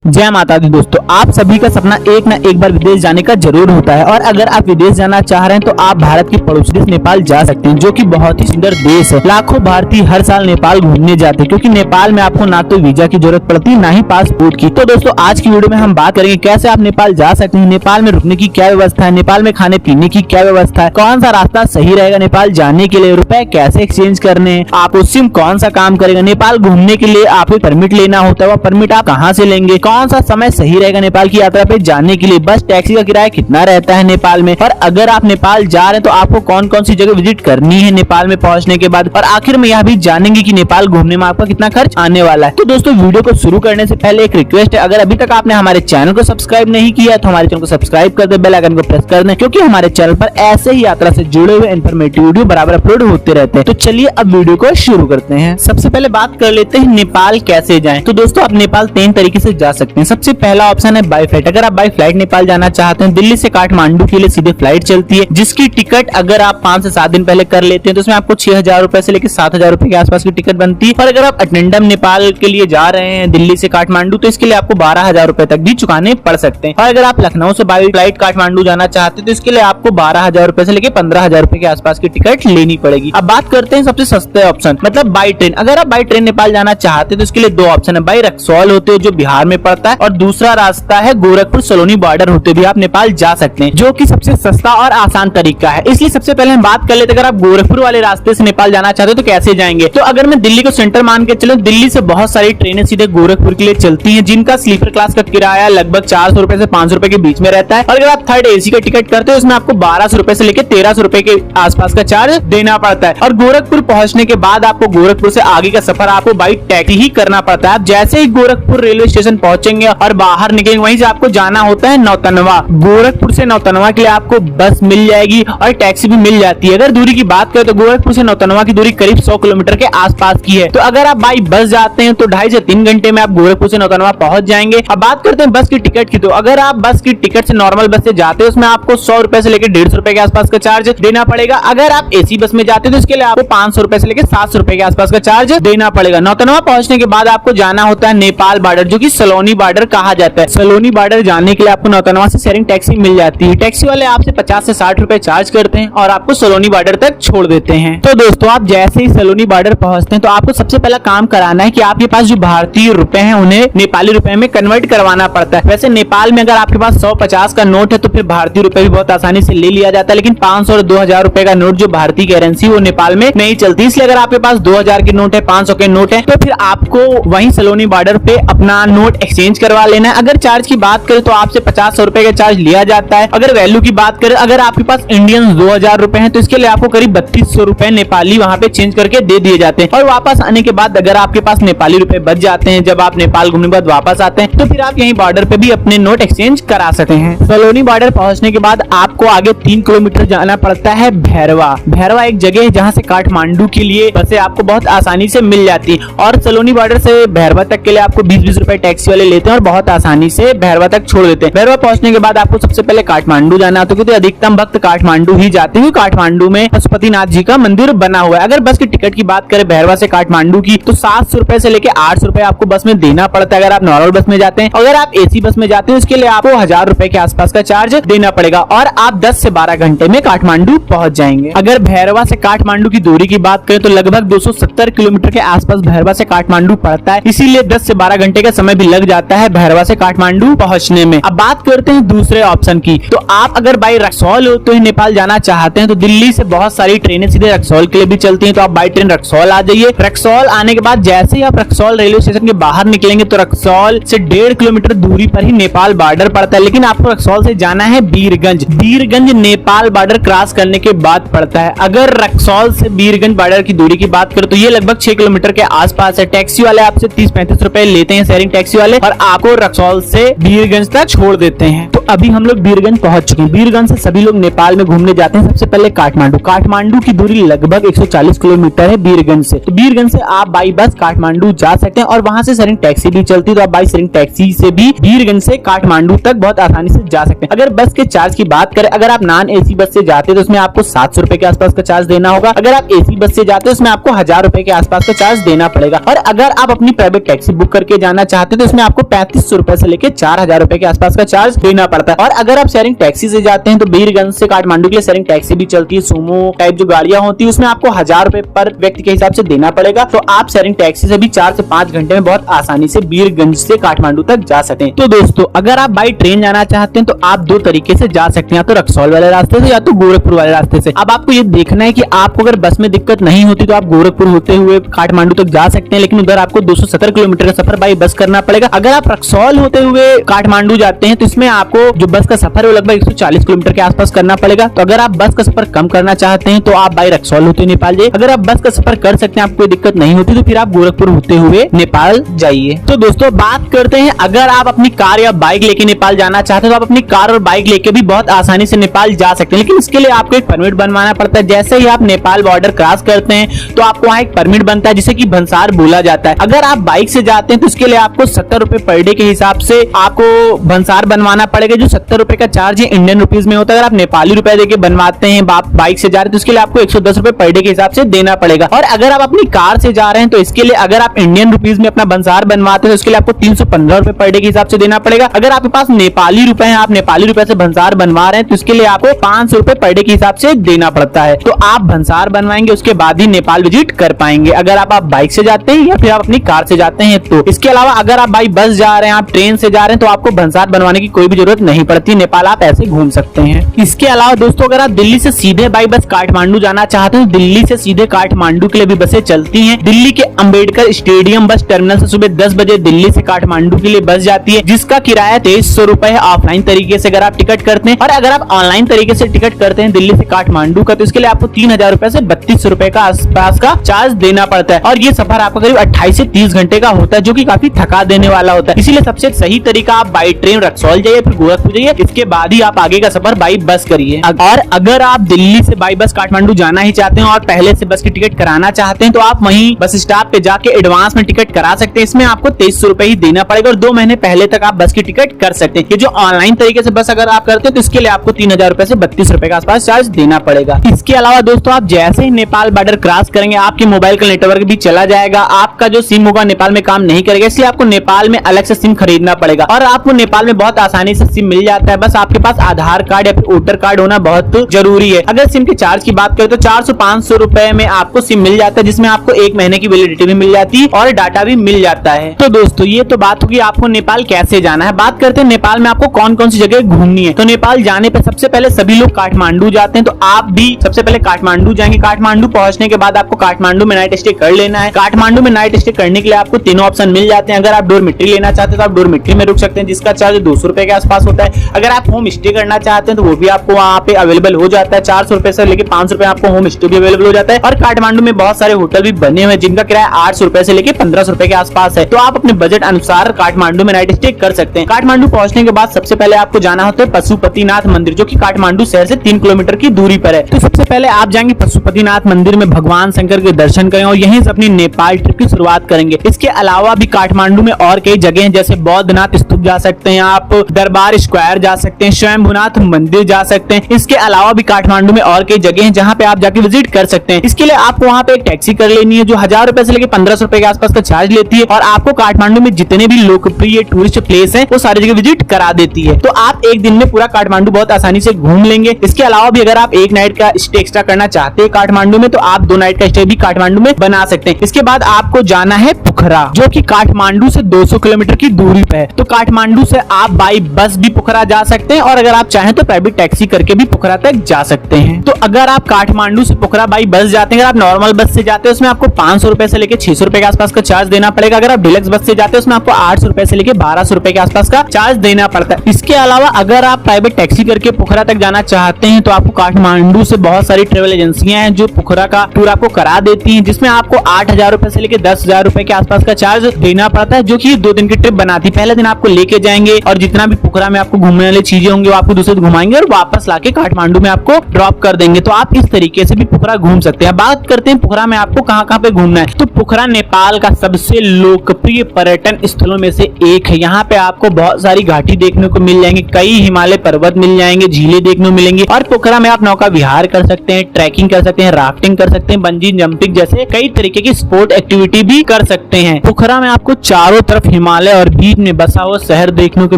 जय माता दी दोस्तों, आप सभी का सपना एक ना एक बार विदेश जाने का जरूर होता है। और अगर आप विदेश जाना चाह रहे हैं तो आप भारत के पड़ोसी देश नेपाल जा सकते हैं, जो कि बहुत ही सुंदर देश है। लाखों भारतीय हर साल नेपाल घूमने जाते हैं, क्योंकि नेपाल में आपको ना तो वीजा की जरूरत पड़ती, ना ही पासपोर्ट की। तो दोस्तों आज की वीडियो में हम बात करेंगे कैसे आप नेपाल जा सकते हैं, नेपाल में रुकने की क्या व्यवस्था है, नेपाल में खाने पीने की क्या व्यवस्था है, कौन सा रास्ता सही रहेगा नेपाल जाने के लिए, रुपए कैसे एक्सचेंज करने, आप उस सिम कौन सा काम करेगा, नेपाल घूमने के लिए आपको परमिट लेना होता है, वो परमिट आप कहाँ से लेंगे, कौन सा समय सही रहेगा नेपाल की यात्रा पे जाने के लिए, बस टैक्सी का किराया कितना रहता है नेपाल में, और अगर आप नेपाल जा रहे हैं तो आपको कौन कौन सी जगह विजिट करनी है नेपाल में पहुंचने के बाद, और आखिर में यह भी जानेंगे कि नेपाल घूमने में आपका कितना खर्च आने वाला है। तो दोस्तों वीडियो को शुरू करने से पहले एक रिक्वेस्ट है, अगर अभी तक आपने हमारे चैनल को सब्सक्राइब नहीं किया तो हमारे चैनल को सब्सक्राइब कर दे, बेल आइकन को प्रेस कर दें, क्योंकि हमारे चैनल पर ऐसे ही यात्रा से जुड़े हुए इन्फॉर्मेटिव वीडियो बराबर अपलोड होते रहते हैं। तो चलिए अब वीडियो को शुरू करते हैं। सबसे पहले बात कर लेते हैं नेपाल कैसे जाएं। तो दोस्तों आप नेपाल 3 तरीके से जा सकते हैं। सबसे पहला ऑप्शन है बाय फ्लाइट। अगर आप बाय फ्लाइट नेपाल जाना चाहते हैं, दिल्ली से काठमांडू के लिए सीधे फ्लाइट चलती है, जिसकी टिकट अगर आप 5 से 7 दिन पहले कर लेते हैं तो उसमें आपको 6,000 रुपए से लेकर 7,000 रुपए के आसपास की टिकट बनती है। और अगर आप अटेंडम नेपाल के लिए जा रहे हैं दिल्ली से काठमांडू, तो इसके लिए आपको 12,000 रुपए तक भी चुकाने पड़ सकते हैं। और अगर आप लखनऊ से बाय फ्लाइट काठमांडू जाना चाहते हैं तो इसके लिए आपको 12,000 रुपए से लेकर 15,000 रुपए के आसपास की टिकट लेनी पड़ेगी। अब बात करते हैं सबसे सस्ते ऑप्शन, मतलब बाय ट्रेन। अगर आप बाय ट्रेन नेपाल जाना चाहते हैं तो इसके लिए 2 ऑप्शन है। बाय रक्सौल होते हुए जो बिहार में पड़ता है, और दूसरा रास्ता है गोरखपुर सलोनी बॉर्डर होते भी आप नेपाल जा सकते हैं, जो कि सबसे सस्ता और आसान तरीका है। इसलिए सबसे पहले हम बात कर लेते हैं, अगर आप गोरखपुर वाले रास्ते से नेपाल जाना चाहते हो तो कैसे जाएंगे। तो अगर मैं दिल्ली को सेंटर मान के चलूं, दिल्ली से बहुत सारी ट्रेनें सीधे गोरखपुर के लिए चलती हैं, जिनका स्लीपर क्लास का किराया लगभग 400 रुपए से 500 रुपए के बीच में रहता है। और अगर आप थर्ड एसी का टिकट करते हो, उसमें आपको 1200 रुपए से लेकर 1300 रुपए के आसपास का चार्ज देना पड़ता है। और गोरखपुर पहुंचने के बाद आपको गोरखपुर से आगे का सफर आपको बाई टैक्सी ही करना पड़ता है। आप जैसे ही गोरखपुर रेलवे स्टेशन पहुंचेंगे और बाहर निकलेंगे, वहीं से आपको जाना होता है नौतनवा। गोरखपुर से नौतनवा के लिए आपको बस मिल जाएगी और टैक्सी भी मिल जाती है। अगर दूरी की बात करें तो गोरखपुर से नौतनवा की दूरी करीब 100 किलोमीटर के आसपास की है। तो अगर आप बाई बस जाते हैं तो 2.5 से 3 घंटे में आप गोरखपुर से नौतनवा पहुंच जाएंगे। अब बात करते हैं बस की टिकट की। तो अगर आप बस की टिकट से नॉर्मल बस से जाते हैं, उसमें आपको 100 रुपए से लेकर 150 रुपए के आसपास का चार्ज देना पड़ेगा। अगर आप एसी बस में जाते हैं तो इसके लिए आपको 500 रुपए से लेकर 700 रुपए के आसपास का चार्ज देना पड़ेगा। नौतनवा पहुंचने के बाद आपको जाना होता है नेपाल बॉर्डर, जो कि सलोनी बॉर्डर कहा जाता है। सलोनी बॉर्डर जाने के लिए आपको नौतनवा से शेयरिंग टैक्सी मिल जाती है। टैक्सी वाले आपसे 50 से 60 रुपए चार्ज करते हैं और आपको सलोनी बॉर्डर तक छोड़ देते हैं। तो दोस्तों आप जैसे ही सलोनी बॉर्डर पहुंचते हैं तो आपको सबसे पहला काम कराना है कि आपके पास जो भारतीय रुपए हैं उन्हें नेपाली रुपए में कन्वर्ट करवाना पड़ता है। वैसे नेपाल में अगर आपके पास 150 का नोट है तो फिर भारतीय रुपए भी बहुत आसानी से ले लिया जाता है, लेकिन 500 और 2,000 रुपए का नोट जो भारतीय करेंसी वो नेपाल में नहीं चलती। इसलिए अगर आपके पास 2,000 के नोट है, 500 के नोट है, तो फिर आपको वहीं सलोनी बॉर्डर पे अपना नोट एक्सचेंज करवा लेना है। अगर चार्ज की बात करें तो आपसे 50 रुपए का चार्ज लिया जाता है। अगर वैल्यू की बात करें, अगर आपके पास इंडियन 2,000 रुपए हैं तो इसके लिए आपको करीब 3200 रुपए नेपाली वहां पे चेंज करके दे दिए जाते हैं। और वापस आने के बाद अगर आपके पास नेपाली रुपए बच जाते हैं, जब आप नेपाल घूमने के बाद वापस आते हैं, तो फिर आप यहीं बॉर्डर पे भी अपने नोट एक्सचेंज करा सकते हैं। सलोनी बॉर्डर पहुंचने के बाद आपको आगे 3 किलोमीटर जाना पड़ता है भैरवा। भैरवा एक जगह है जहाँ से काठमांडू के लिए बसें आपको बहुत आसानी से मिल जाती है। और सलोनी बॉर्डर से भैरवा तक के लिए आपको 20-20 रुपए टैक्सी वाले लेते हैं और बहुत आसानी से भैरवा तक छोड़ देते हैं। भैरवा पहुंचने के बाद आपको सबसे पहले काठमांडू जाना होता है, क्योंकि अधिकतम भक्त काठमांडू ही जाते हैं। काठमांडू में पशुपतिनाथ जी का मंदिर बना हुआ है। अगर बस की टिकट की बात करें भैरवा से काठमांडू की, तो 700 रुपए से लेकर 800 रुपए आपको बस में देना पड़ता है अगर आप नॉर्मल बस में जाते हैं। अगर आप एसी बस में जाते हैं उसके लिए आपको 1000 रुपए के आसपास का चार्ज देना पड़ेगा और आप 10 से 12 घंटे में काठमांडू पहुंच जाएंगे। अगर भैरवा से काठमांडू की दूरी की बात करें तो लगभग 270 किलोमीटर के आसपास भैरवा से काठमांडू पड़ता है, इसीलिए 10 से 12 घंटे का समय भी लग जाता है भैरवा से काठमांडू पहुंचने में। अब बात करते हैं दूसरे ऑप्शन की। तो आप अगर बाई रक्सौल होते हुए नेपाल जाना चाहते हैं तो दिल्ली से बहुत सारी ट्रेनें सीधे रक्सौल के लिए भी चलती हैं, तो आप बाई ट्रेन रक्सौल आ जाइए। रक्सौल आने के बाद जैसे ही आप रक्सौल रेलवे स्टेशन के बाहर निकलेंगे तो रक्सौल से 1.5 किलोमीटर दूरी पर ही नेपाल बॉर्डर पड़ता है, लेकिन आपको रक्सौल से जाना है बीरगंज। बीरगंज नेपाल बॉर्डर क्रॉस करने के बाद पड़ता है। अगर रक्सौल से बीरगंज बॉर्डर की दूरी की बात करें तो ये लगभग 6 किलोमीटर के आसपास है। टैक्सी वाले आपसे 30-35 रुपए लेते हैं, शेयरिंग टैक्सी वाले, और आपको रक्सौल से बीरगंज तक छोड़ देते हैं। तो अभी हम लोग बीरगंज पहुंच चुके हैं। बीरगंज से सभी लोग नेपाल में घूमने जाते हैं। सबसे पहले काठमांडू। काठमांडू की दूरी लगभग 140 किलोमीटर है बीरगंज से। तो बीरगंज से आप बाई बस काठमांडू जा सकते हैं और वहां से शेयरिंग टैक्सी भी चलती है, तो आप बाई शेयरिंग टैक्सी से भी बीरगंज से काठमांडू तक बहुत आसानी से जा सकते हैं। अगर बस के चार्ज की बात करें, अगर आप नॉन एसी बस से जाते हैं तो उसमें आपको 700 रुपए के आसपास का चार्ज देना होगा। अगर आप एसी बस से जाते हैं उसमें आपको 1000 रुपए के आसपास का चार्ज देना पड़ेगा। और अगर आप अपनी प्राइवेट टैक्सी बुक करके जाना चाहते हैं तो इसमें आपको 3500 रुपए से लेकर 4000 रुपए के आसपास का चार्ज देना पड़ता है। और अगर आप शेयरिंग टैक्सी से जाते हैं तो बीरगंज से काठमांडू के लिए शेयरिंग टैक्सी भी चलती है, सुमो टाइप जो गाड़ियां होती है उसमें आपको 1000 रुपए पर व्यक्ति के हिसाब से देना पड़ेगा। तो आप शेयरिंग टैक्सी से भी 4 से 5 घंटे में बहुत आसानी से बीरगंज से काठमांडू तक जा सकते हैं। तो दोस्तों अगर आप बाई ट्रेन जाना चाहते हैं तो आप दो तरीके से जा सकते हैं, या तो रक्सौल वाले रास्ते से या तो गोरखपुर वाले रास्ते से। अब आपको ये देखना है कि आपको अगर बस में दिक्कत नहीं होती तो आप गोरखपुर होते हुए काठमांडू तक जा सकते हैं, लेकिन उधर आपको 270 किलोमीटर का सफर बाई बस करना पड़ेगा। अगर आप रक्सौल होते हुए काठमांडू जाते हैं तो इसमें आपको जो बस का सफर है वो लगभग 140 किलोमीटर के आसपास करना पड़ेगा। तो अगर आप बस का सफर कम करना चाहते हैं तो आप बाई रक्सौल होते नेपाल जाइए। अगर आप बस का सफर कर सकते हैं, आपको कोई दिक्कत नहीं होती, तो फिर आप गोरखपुर होते हुए नेपाल जाइए। तो दोस्तों बात करते हैं, अगर आप अपनी कार या बाइक लेके नेपाल जाना चाहते हैं तो आप अपनी कार और बाइक लेके भी बहुत आसानी से नेपाल जा सकते हैं, लेकिन इसके लिए आपको एक परमिट बनवाना पड़ता है। जैसे ही आप नेपाल बॉर्डर क्रॉस करते हैं तो आपको वहाँ एक परमिट बनता है जिसे कि भंसार बोला जाता है। अगर आप बाइक से जाते हैं तो इसके लिए आपको 70 रुपए पर डे के हिसाब से आपको भंसार बनवाना पड़ेगा, जो 70 रुपए का चार्ज है इंडियन रुपीज में होता है। अगर आप नेपाली रुपए देके बनवाते हैं बाइक से जा रहे हैं तो इसके लिए आपको 110 रुपए पर डे के हिसाब से देना पड़ेगा। और अगर आप अपनी कार से जा रहे हैं तो इसके लिए अगर आप इंडियन रुपीज में अपना भंसार बनवाते हैं तो इसके लिए आपको 315 रुपए पर डे के हिसाब से देना पड़ेगा। अगर आपके पास नेपाली रुपए हैं, आप नेपाली रुपए से भंसार बनवा रहे हैं तो इसके लिए आपको 500 रुपए पर डे के हिसाब से देना पड़ता है। तो आप भंसार बनवाएंगे उसके बाद ही नेपाल विजिट कर पाएंगे, अगर आप बाइक से जाते हैं या फिर आप अपनी कार से जाते हैं तो। इसके अलावा अगर आप बाई बस जा रहे हैं, आप ट्रेन से जा रहे हैं तो आपको भंसार बनवाने की कोई भी जरूरत नहीं पड़ती, नेपाल आप ऐसे घूम सकते हैं। इसके अलावा दोस्तों अगर आप दिल्ली से सीधे बाई बस काठमांडू जाना चाहते हैं तो दिल्ली से सीधे काठमांडू के लिए भी बसें चलती हैं। दिल्ली के अंबेडकर स्टेडियम बस टर्मिनल से सुबह 10 बजे दिल्ली से काठमांडू के लिए बस जाती है, जिसका किराया 2300 रुपए है ऑफलाइन तरीके से अगर आप टिकट करते हैं। और अगर आप ऑनलाइन तरीके से टिकट करते हैं दिल्ली से काठमांडू का तो इसके लिए आपको 3000 रुपए से 3200 रुपए का आसपास का चार्ज देना पड़ता है। और ये सफर आपका करीब 28 से 30 घंटे का होता है, जो कि काफी थका देने वाला होता है। इसीलिए सबसे सही तरीका आप बाई ट्रेन रक्सौल जाइए, फिर गोरखपुर जाइए, इसके बाद ही आप आगे का सफर बाई बस करिए। और अगर आप दिल्ली से बाई बस काठमांडू जाना ही चाहते हैं और पहले से बस की टिकट कराना चाहते हैं तो आप वहीं बस स्टॉप पे जाके एडवांस में टिकट करा सकते हैं। इसमें आपको 2300 रुपए ही देना पड़ेगा और 2 महीने पहले तक आप बस की टिकट कर सकते हैं। ये जो ऑनलाइन तरीके से बस अगर आप करते हैं तो इसके लिए आपको 3000 रुपए से 32 रुपए के आसपास चार्ज देना पड़ेगा। इसके अलावा दोस्तों आप जैसे ही नेपाल बॉर्डर क्रॉस करेंगे आपके मोबाइल का नेटवर्क भी चला जाएगा, आपका जो सिम होगा नेपाल में काम नहीं करेगा, इसलिए आपको नेपाल में अलग से सिम खरीदना पड़ेगा। और आपको नेपाल में बहुत आसानी से सिम मिल जाता है, बस आपके पास आधार कार्ड या फिर वोटर कार्ड होना बहुत जरूरी है। अगर सिम के चार्ज की बात करें तो 400-500 रुपए में आपको सिम मिल जाता है, जिसमें आपको 1 महीने की वैलिडिटी भी मिल जाती है और डाटा भी मिल जाता है। तो दोस्तों ये तो बात होगी आपको नेपाल कैसे जाना है। बात करते हैं नेपाल में आपको कौन कौन सी जगह घूमनी है। तो नेपाल जाने पर सबसे पहले सभी लोग काठमांडू जाते हैं, तो आप भी सबसे पहले काठमांडू जाएंगे। काठमांडू पहुंचने के बाद आपको काठमांडू में नाइट स्टे कर लेना है। काठमांडू में नाइट स्टे करने के लिए आपको तीनों ऑप्शन मिल जाते हैं। अगर आप डोरमिट्री लेना चाहते हैं तो आप डोरमिट्री में रुक सकते हैं, जिसका चार्ज 200 रुपए के आसपास होता है। अगर आप होम स्टे करना चाहते हैं तो वो भी आपको वहाँ पे अवेलेबल हो जाता है, 400 रुपए से लेके 500 रुपए आपको होम स्टे भी अवेलेबल हो जाता है। और काठमांडू में बहुत सारे होटल भी बने हुए हैं जिनका किराया 800 रुपए से लेके 1500 रुपए के आसपास है, तो आप अपने बजट अनुसार काठमांडू में नाइट स्टे कर सकते हैं। काठमांडू पहुंचने के बाद सबसे पहले आपको जाना होता है पशुपतिनाथ मंदिर, जो कि काठमांडू शहर से 3 किलोमीटर की दूरी पर है। तो सबसे पहले आप जाएंगे पशुपतिनाथ मंदिर में, भगवान शंकर के दर्शन करें और यहीं से अपनी नेपाल ट्रिप की शुरुआत करेंगे। इसके अलावा भी काठमांडू में और कई जगह हैं, जैसे बौद्धनाथ स्तूप जा सकते हैं, आप दरबार स्क्वायर जा सकते हैं, स्वयंभूनाथ मंदिर जा सकते हैं। इसके अलावा भी काठमांडू में और कई जगह हैं जहां पे आप जाके विजिट कर सकते हैं। इसके लिए आपको वहां पे एक टैक्सी कर लेनी है जो 1000 रुपए से लेकर 1500 रुपए के आसपास का चार्ज लेती है और आपको काठमांडू में जितने भी लोकप्रिय टूरिस्ट प्लेस हैं वो सारी जगह विजिट करा देती है। तो आप एक दिन में पूरा काठमांडू बहुत आसानी से घूम लेंगे। इसके अलावा भी अगर आप 1 नाइट का स्टे एक्स्ट्रा करना चाहते हैं काठमांडू में तो आप 2 नाइट का स्टे भी काठमांडू में बना सकते हैं। इसके बाद आपको जाना है पोखरा, जो कि काठमांडू से 200 किलोमीटर की दूरी पे है। तो काठमांडू से आप बाई बस भी पोखरा जा सकते हैं और अगर आप चाहें तो प्राइवेट टैक्सी करके भी पोखरा तक जा सकते हैं। तो अगर आप काठमांडू से पोखरा बाई बस जाते हैं, अगर आप नॉर्मल बस से जाते हैं उसमें आपको 500 रुपए से लेकर 600 रुपए के आसपास का चार्ज देना पड़ेगा। अगर आप डिलक्स बस से जाते हैं उसमें आपको 800 रुपए से लेकर 1200 रुपए के आसपास का चार्ज देना पड़ता है। इसके अलावा अगर आप प्राइवेट टैक्सी करके पोखरा तक जाना चाहते हैं तो आपको काठमांडू से बहुत सारी ट्रेवल एजेंसियां हैं जो पोखरा का टूर आपको करा देती हैं, जिसमें आपको 8000 रुपए से लेकर 10,000 रुपए के आसपास का चार्ज देना पड़ता है, जो कि 2 दिन की ट्रिप बनाती है। पहले दिन आपको लेके जाएंगे और जितना भी पोखरा में आपको घूमने वाली चीजें होंगी वो आपको दूसरे दिन घुमाएंगे और वापस लाके काठमांडू में आपको ड्रॉप कर देंगे। तो आप इस तरीके से भी पोखरा घूम सकते हैं। बात करते हैं पोखरा में आपको कहां पे घूमना है। तो पोखरा नेपाल का सबसे लोकप्रिय पर्यटन स्थलों में से एक है। यहाँ पे आपको बहुत सारी घाटी देखने को मिल जाएंगे, कई हिमालय पर्वत मिल जाएंगे, झीलें देखने को मिलेंगी और पोखरा में आप नौका विहार कर सकते हैं, ट्रैकिंग कर सकते हैं, राफ्टिंग कर सकते हैं, बंजी जंपिंग जैसे कई तरीके की स्पोर्ट एक्टिविटी भी कर सकते हैं। पोखरा में आपको चारों तरफ हिमालय और बीच में बसा हुआ शहर देखने को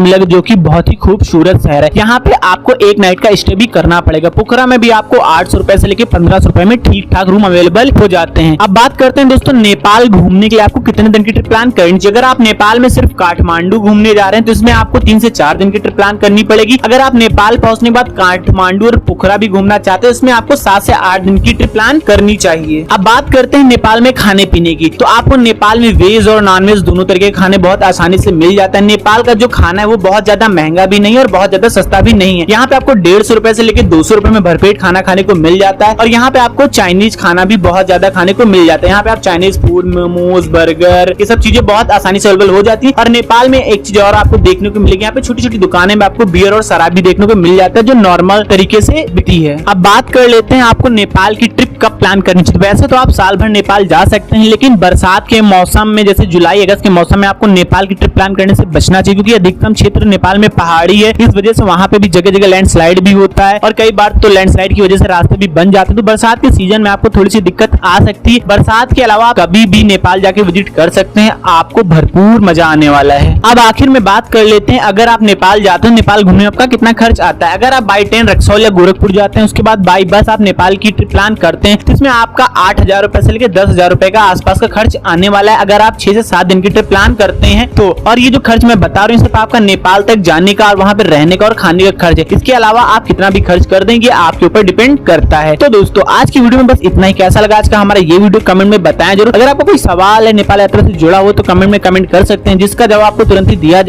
मिलेगा, जो कि बहुत ही खूबसूरत शहर है। यहाँ पे आपको एक नाइट का स्टे भी करना पड़ेगा। पोखरा में भी आपको 800 रुपए से लेकर 1500 रुपए में ठीक ठाक रूम अवेलेबल हो जाते हैं। अब बात करते हैं दोस्तों नेपाल घूमने के लिए आपको कितने दिन की ट्रिप प्लान करनी चाहिए। अगर आप नेपाल में सिर्फ काठमांडू घूमने जा रहे हैं तो इसमें आपको 3 से 4 दिन की ट्रिप प्लान करनी पड़ेगी। अगर आप नेपाल पहुंचने के बाद काठमांडू और पोखरा भी घूमना चाहते हैं इसमें आपको 7 से 8 दिन की ट्रिप प्लान करनी चाहिए। अब बात करते हैं नेपाल में खाने पीने की, तो आपको नेपाल में वेज और नॉन वेज दोनों तरह के खाने बहुत आसानी से मिल जाता है। नेपाल का जो खाना है वो बहुत ज्यादा महंगा भी नहीं है और बहुत ज्यादा सस्ता भी नहीं है। यहाँ पे आपको 150 रुपए से लेकर 200 रुपए में भरपेट खाना खाने को मिल जाता है और यहाँ पे आपको चाइनीज खाना भी बहुत ज्यादा खाने को मिल जाता है। यहाँ पे आप चाइनीज फूड, मोमोज, बर्गर, ये सब चीजें बहुत आसानी से अवेलेबल हो जाती है। और नेपाल में एक चीज और आपको देखने को मिलेगी, यहाँ पे छोटी छोटी दुकानें में आपको बियर और शराब भी देखने को मिल जाता है जो नॉर्मल तरीके से बिकती है। अब बात कर लेते हैं आपको नेपाल की ट्रिप कब प्लान करनी चाहिए। वैसे तो आप साल भर नेपाल जा सकते हैं, लेकिन बरसात के मौसम में जैसे जुलाई अगस्त के मौसम में आपको नेपाल की ट्रिप प्लान करने से बचना चाहिए, क्योंकि अधिकतम क्षेत्र नेपाल में पहाड़ी है। इस वजह से वहां पे भी जगह जगह लैंडस्लाइड भी होता है और कई बार तो लैंडस्लाइड की वजह से रास्ते भी बन जाते हैं। तो बरसात के सीजन में आपको थोड़ी सी दिक्कत आ सकती है। बरसात के अलावा आप कभी भी नेपाल जाके विजिट कर सकते हैं, आपको भरपूर मजा आने वाला है। अब आखिर में बात कर लेते हैं, अगर आप नेपाल जाते हैं, नेपाल घूमने में आपका कितना खर्च आता है। अगर आप बाई ट्रेन रक्सौल या गोरखपुर जाते हैं, उसके बाद बाई बस आप नेपाल की ट्रिप प्लान करते हैं, इसमें आपका 8,000 रुपए से लेकर 10,000 रुपए का आसपास का खर्च आने वाला है अगर आप 6 से 7 दिन की ट्रिप प्लान करते हैं तो। और ये जो खर्च मैं बता रहा हूँ सिर्फ आपका नेपाल तक जाने का और वहां पे रहने का और खाने का खर्च है। इसके अलावा आप कितना भी खर्च कर देंगे आपके ऊपर डिपेंड करता है। तो दोस्तों आज की वीडियो में बस इतना ही। कैसा लगा आज का हमारा ये वीडियो कमेंट में बताएं जरूर। अगर आपको कोई सवाल है नेपाल यात्रा से जुड़ा हो तो कमेंट में कमेंट कर सकते हैं, जिसका जवाब आपको तुरंत ही दिया